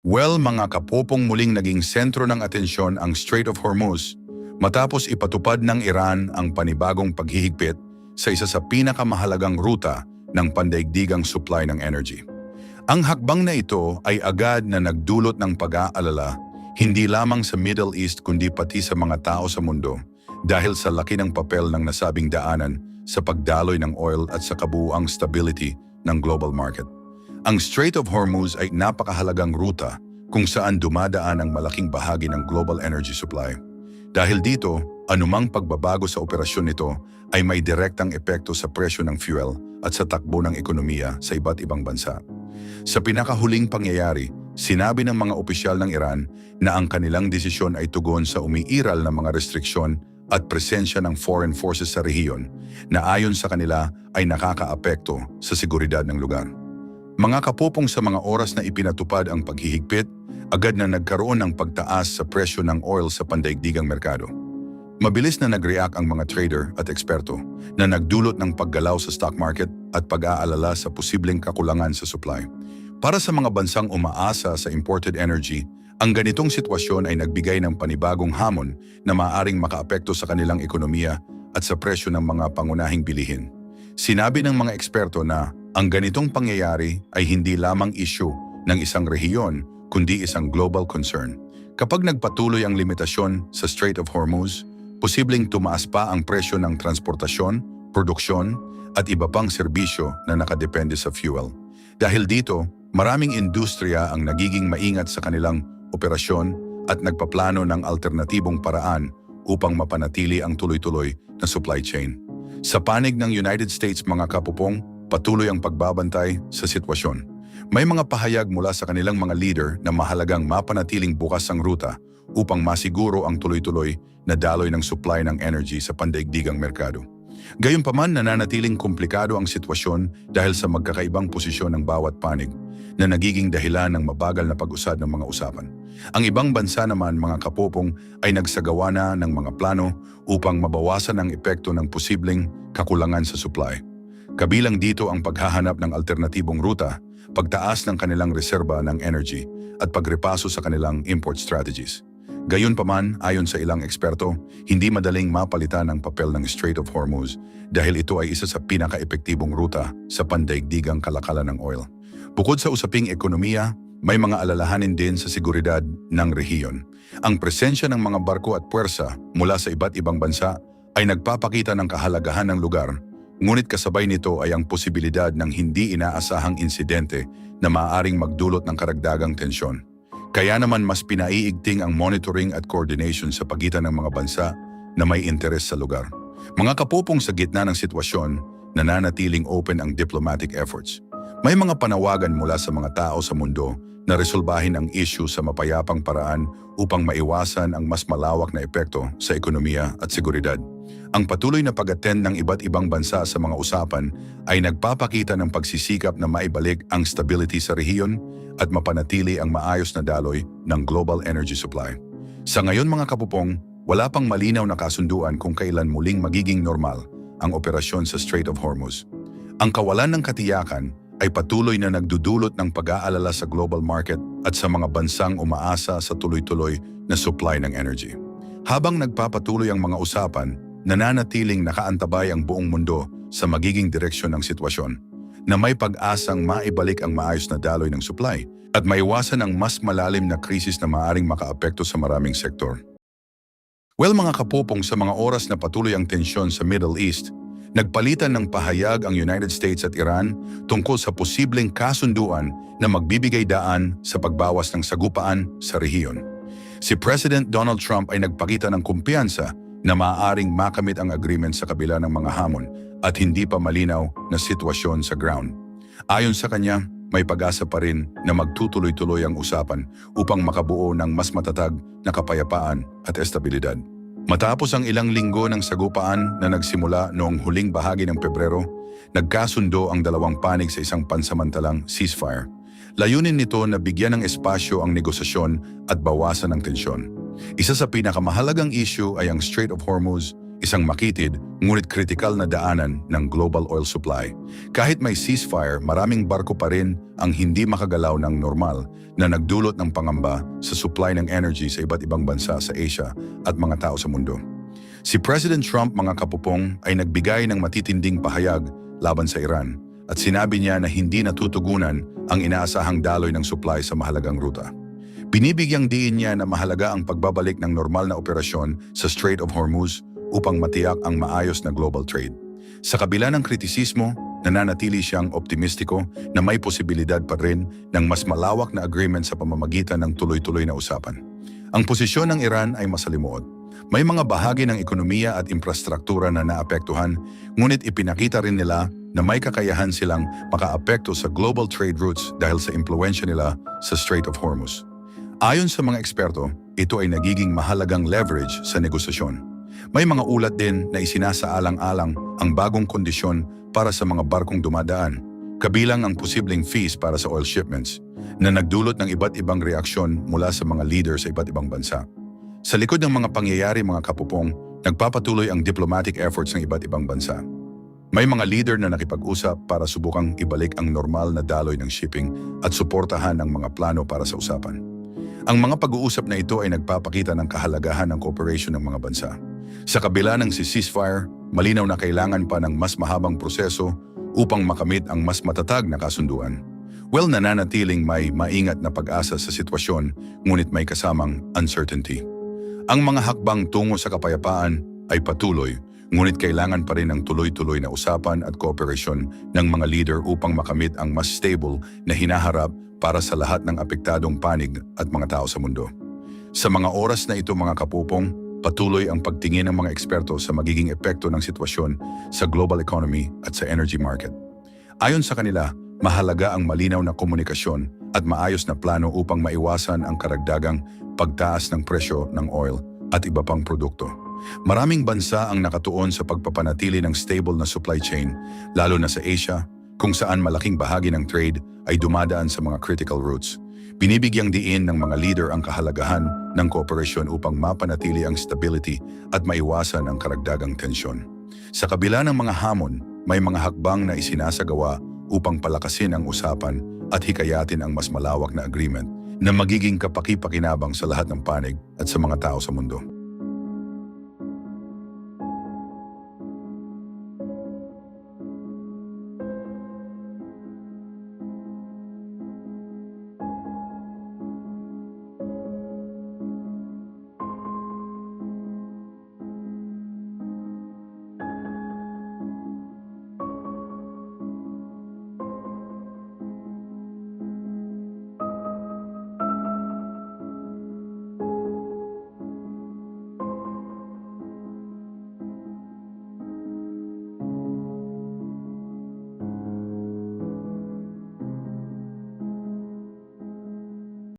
Well, mga kapopong, muling naging sentro ng atensyon ang Strait of Hormuz matapos ipatupad ng Iran ang panibagong paghihigpit sa isa sa pinakamahalagang ruta ng pandaigdigang supply ng energy. Ang hakbang na ito ay agad na nagdulot ng pag-aalala hindi lamang sa Middle East kundi pati sa mga tao sa mundo dahil sa laki ng papel ng nasabing daanan sa pagdaloy ng oil at sa kabuuang stability ng global market. Ang Strait of Hormuz ay napakahalagang ruta kung saan dumadaan ang malaking bahagi ng global energy supply. Dahil dito, anumang pagbabago sa operasyon nito ay may direktang epekto sa presyo ng fuel at sa takbo ng ekonomiya sa iba't ibang bansa. Sa pinakahuling pangyayari, sinabi ng mga opisyal ng Iran na ang kanilang desisyon ay tugon sa umiiral na mga restriksyon at presensya ng foreign forces sa rehiyon na ayon sa kanila ay nakakaapekto sa seguridad ng lugar. Mga kapopong, sa mga oras na ipinatupad ang paghihigpit, agad na nagkaroon ng pagtaas sa presyo ng oil sa pandaigdigang merkado. Mabilis na nag-react ang mga trader at eksperto na nagdulot ng paggalaw sa stock market at pag-aalala sa posibleng kakulangan sa supply. Para sa mga bansang umaasa sa imported energy, ang ganitong sitwasyon ay nagbigay ng panibagong hamon na maaaring makaapekto sa kanilang ekonomiya at sa presyo ng mga pangunahing bilihin. Sinabi ng mga eksperto na ang ganitong pangyayari ay hindi lamang issue ng isang rehiyon kundi isang global concern. Kapag nagpatuloy ang limitasyon sa Strait of Hormuz, posibleng tumaas pa ang presyo ng transportasyon, produksyon at iba pang serbisyo na nakadepende sa fuel. Dahil dito, maraming industriya ang nagiging maingat sa kanilang operasyon at nagpaplano ng alternatibong paraan upang mapanatili ang tuloy-tuloy na supply chain. Sa panig ng United States, mga kapupong, patuloy ang pagbabantay sa sitwasyon. May mga pahayag mula sa kanilang mga leader na mahalagang mapanatiling bukas ang ruta upang masiguro ang tuloy-tuloy na daloy ng supply ng energy sa pandaigdigang merkado. Gayunpaman, nananatiling komplikado ang sitwasyon dahil sa magkakaibang posisyon ng bawat panig na nagiging dahilan ng mabagal na pag-usad ng mga usapan. Ang ibang bansa naman, mga kapopong, ay nagsagawa na ng mga plano upang mabawasan ang epekto ng posibleng kakulangan sa supply. Kabilang dito ang paghahanap ng alternatibong ruta, pagtaas ng kanilang reserba ng energy at pagrepaso sa kanilang import strategies. Gayunpaman, ayon sa ilang eksperto, hindi madaling mapalitan ang papel ng Strait of Hormuz dahil ito ay isa sa pinaka-epektibong ruta sa pandaigdigang kalakalan ng oil. Bukod sa usaping ekonomiya, may mga alalahanin din sa seguridad ng rehiyon. Ang presensya ng mga barko at puwersa mula sa iba't ibang bansa ay nagpapakita ng kahalagahan ng lugar. Ngunit kasabay nito ay ang posibilidad ng hindi inaasahang insidente na maaaring magdulot ng karagdagang tensyon. Kaya naman mas pinaiigting ang monitoring at coordination sa pagitan ng mga bansa na may interes sa lugar. Mga kapopong, sa gitna ng sitwasyon, nananatiling open ang diplomatic efforts. May mga panawagan mula sa mga tao sa mundo na resolbahin ang issue sa mapayapang paraan upang maiwasan ang mas malawak na epekto sa ekonomiya at seguridad. Ang patuloy na pag-attend ng iba't ibang bansa sa mga usapan ay nagpapakita ng pagsisikap na maibalik ang stability sa rehiyon at mapanatili ang maayos na daloy ng global energy supply. Sa ngayon, mga kapupong, wala pang malinaw na kasunduan kung kailan muling magiging normal ang operasyon sa Strait of Hormuz. Ang kawalan ng katiyakan ay patuloy na nagdudulot ng pag-aalala sa global market at sa mga bansang umaasa sa tuloy-tuloy na supply ng energy. Habang nagpapatuloy ang mga usapan, nananatiling nakaantabay ang buong mundo sa magiging direksyon ng sitwasyon, na may pag-asang maibalik ang maayos na daloy ng supply at maiwasan ang mas malalim na krisis na maaaring makaapekto sa maraming sektor. Well, mga kapopong, sa mga oras na patuloy ang tensyon sa Middle East, nagpalitan ng pahayag ang United States at Iran tungkol sa posibleng kasunduan na magbibigay daan sa pagbawas ng sagupaan sa rehiyon. Si President Donald Trump ay nagpakita ng kumpiyansa na maaaring makamit ang agreement sa kabila ng mga hamon at hindi pa malinaw na sitwasyon sa ground. Ayon sa kanya, may pag-asa pa rin na magtutuloy-tuloy ang usapan upang makabuo ng mas matatag na kapayapaan at estabilidad. Matapos ang ilang linggo ng sagupaan na nagsimula noong huling bahagi ng Pebrero, nagkasundo ang dalawang panig sa isang pansamantalang ceasefire. Layunin nito na bigyan ng espasyo ang negosasyon at bawasan ang tensyon. Isa sa pinakamahalagang issue ay ang Strait of Hormuz isang makitid ngunit kritikal na daanan ng global oil supply. Kahit may ceasefire, maraming barko pa rin ang hindi makagalaw ng normal na nagdulot ng pangamba sa supply ng energy sa iba't ibang bansa sa Asia at mga tao sa mundo. Si President Trump, mga kapupong, ay nagbigay ng matitinding pahayag laban sa Iran at sinabi niya na hindi natutugunan ang inaasahang daloy ng supply sa mahalagang ruta. Binibigyang diin niya na mahalaga ang pagbabalik ng normal na operasyon sa Strait of Hormuz upang matiyak ang maayos na global trade. Sa kabila ng kritisismo, nananatili siyang optimistiko na may posibilidad pa rin ng mas malawak na agreement sa pamamagitan ng tuloy-tuloy na usapan. Ang posisyon ng Iran ay masalimuot. May mga bahagi ng ekonomiya at infrastruktura na naapektuhan, ngunit ipinakita rin nila na may kakayahan silang makaapekto sa global trade routes dahil sa impluensya nila sa Strait of Hormuz. Ayon sa mga eksperto, ito ay nagiging mahalagang leverage sa negosasyon. May mga ulat din na isinasaalang-alang ang bagong kondisyon para sa mga barkong dumadaan, kabilang ang posibleng fees para sa oil shipments, na nagdulot ng iba't ibang reaksyon mula sa mga leader sa iba't ibang bansa. Sa likod ng mga pangyayari, mga kapupong, nagpapatuloy ang diplomatic efforts ng iba't ibang bansa. May mga leader na nakipag-usap para subukang ibalik ang normal na daloy ng shipping at suportahan ang mga plano para sa usapan. Ang mga pag-uusap na ito ay nagpapakita ng kahalagahan ng cooperation ng mga bansa. Sa kabila ng ceasefire, malinaw na kailangan pa ng mas mahabang proseso upang makamit ang mas matatag na kasunduan. Well, nananatiling may maingat na pag-asa sa sitwasyon, ngunit may kasamang uncertainty. Ang mga hakbang tungo sa kapayapaan ay patuloy, ngunit kailangan pa rin ng tuloy-tuloy na usapan at kooperasyon ng mga leader upang makamit ang mas stable na hinaharap para sa lahat ng apektadong panig at mga tao sa mundo. Sa mga oras na ito, mga kapupong, patuloy ang pagtingin ng mga eksperto sa magiging epekto ng sitwasyon sa global economy at sa energy market. Ayon sa kanila, mahalaga ang malinaw na komunikasyon at maayos na plano upang maiwasan ang karagdagang pagtaas ng presyo ng oil at iba pang produkto. Maraming bansa ang nakatuon sa pagpapanatili ng stable na supply chain, lalo na sa Asia, kung saan malaking bahagi ng trade ay dumadaan sa mga critical routes. Binibigyang diin ng mga leader ang kahalagahan ng kooperasyon upang mapanatili ang stability at maiwasan ang karagdagang tensyon. Sa kabila ng mga hamon, may mga hakbang na isinasagawa upang palakasin ang usapan at hikayatin ang mas malawak na agreement na magiging kapaki-pakinabang sa lahat ng panig at sa mga tao sa mundo.